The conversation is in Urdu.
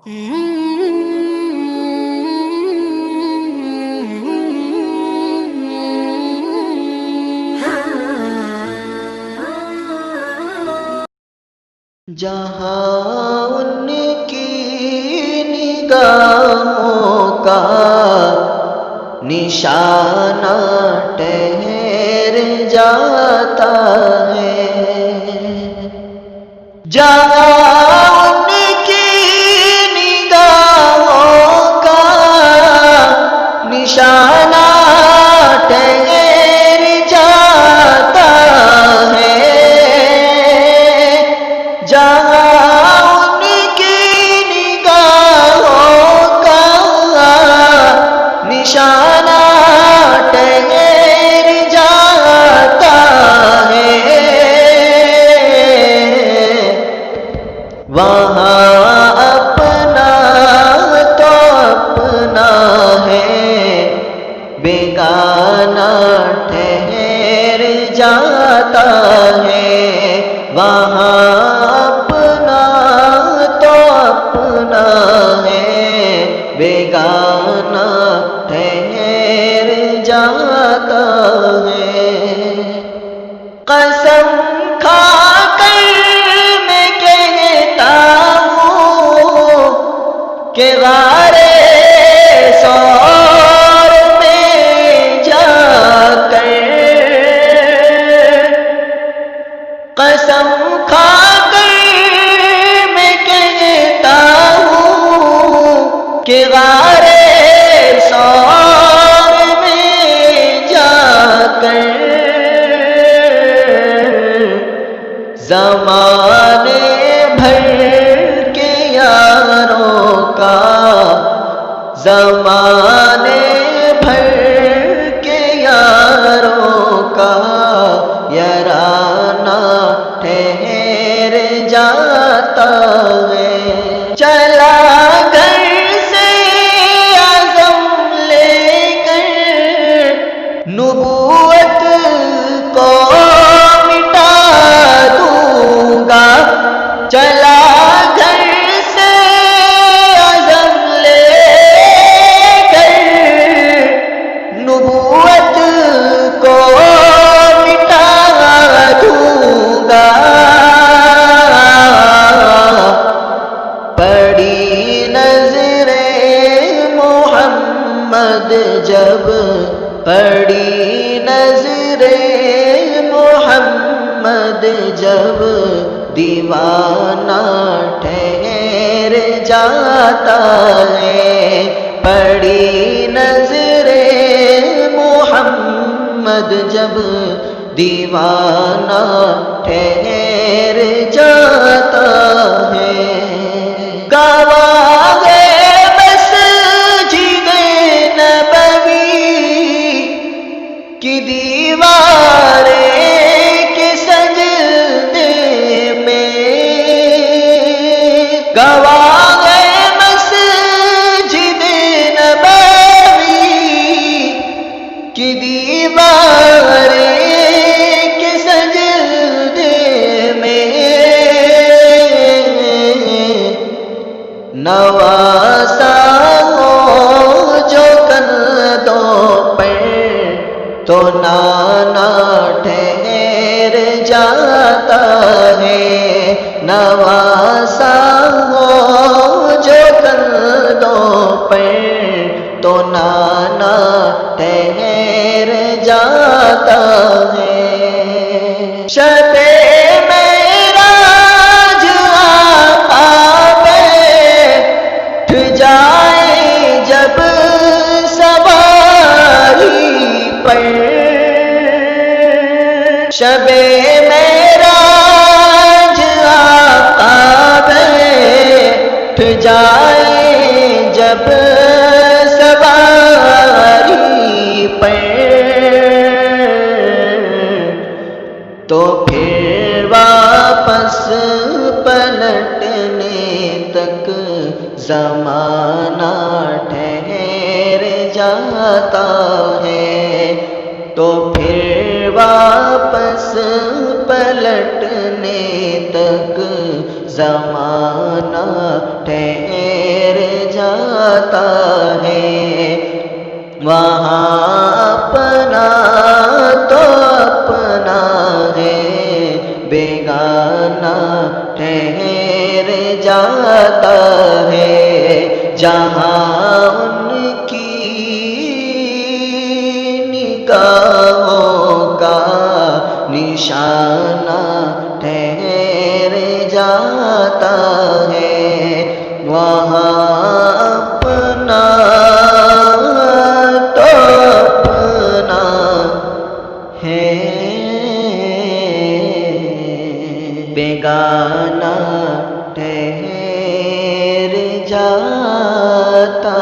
جہاں ان کی نگاہوں کا نشانہ ٹھہر جاتا ہے، جہاں ان کی نگاہوں کا نشانہ ٹھہر جاتا ہے، جہاں ان کی نگاہوں کا نشانہ ٹھہر جاتا ہے، وہاں اپنا تو اپنا ہے، بیگانہ ٹھہر جاتا ہے، وہاں اپنا تو اپنا ہے، بیگانہ ٹھہر جاتا ہے۔ قسم کھا کر میں کہتا ہوں کہ غارِ سور میں جا کر، قسم کھا کر میں کہتا ہوں کہ غارِ سور میں جا کر زمانے بھر کے یاروں کا، زمانے بھر کے یاروں کا یارانہ ٹھہر جاتا ہے، چلا گھر سے عزم لے کر نبوت کو مٹا دوں گا، چلا گھر سے عزم لے کر نبوت کو مٹا دوں گا، پڑی نظر محمد جب، پڑی نظر محمد جب، دیوانہ ٹھہر جاتا ہے، پڑی نظر محمد جب، دیوانہ ٹھہر جاتا ہے۔ گواہ ہے مسجد نبوی کی دیواریں کے سجدے میں، گواہ ہے مسجد نبوی کی دیواریں کے سجدے میں، نواسا ہو جو کندھوں پر تو نانا ٹھہر جاتا ہے، نواسا ہو جو کندھوں پر تو نانا ٹھہر جاتا ہے۔ شب معراج آقا بیٹھ جائے جب سواری پر، شب معراج آقا بیٹھ جائے جب سواری پر، تو پھر واپس پلٹنے تک زمانہ ٹھہر جاتا ہے، تو پھر واپس پلٹنے تک زمانہ ٹھہر جاتا ہے، وہاں اپنا تو اپنا ہے، بیگانہ ٹھہر جاتا ہے، جہاں ان کی نگاہوں کا نشانہ ٹھہر جاتا ہے، وہاں اپنا تو اپنا ہے، بیگانہ ٹھہر جاتا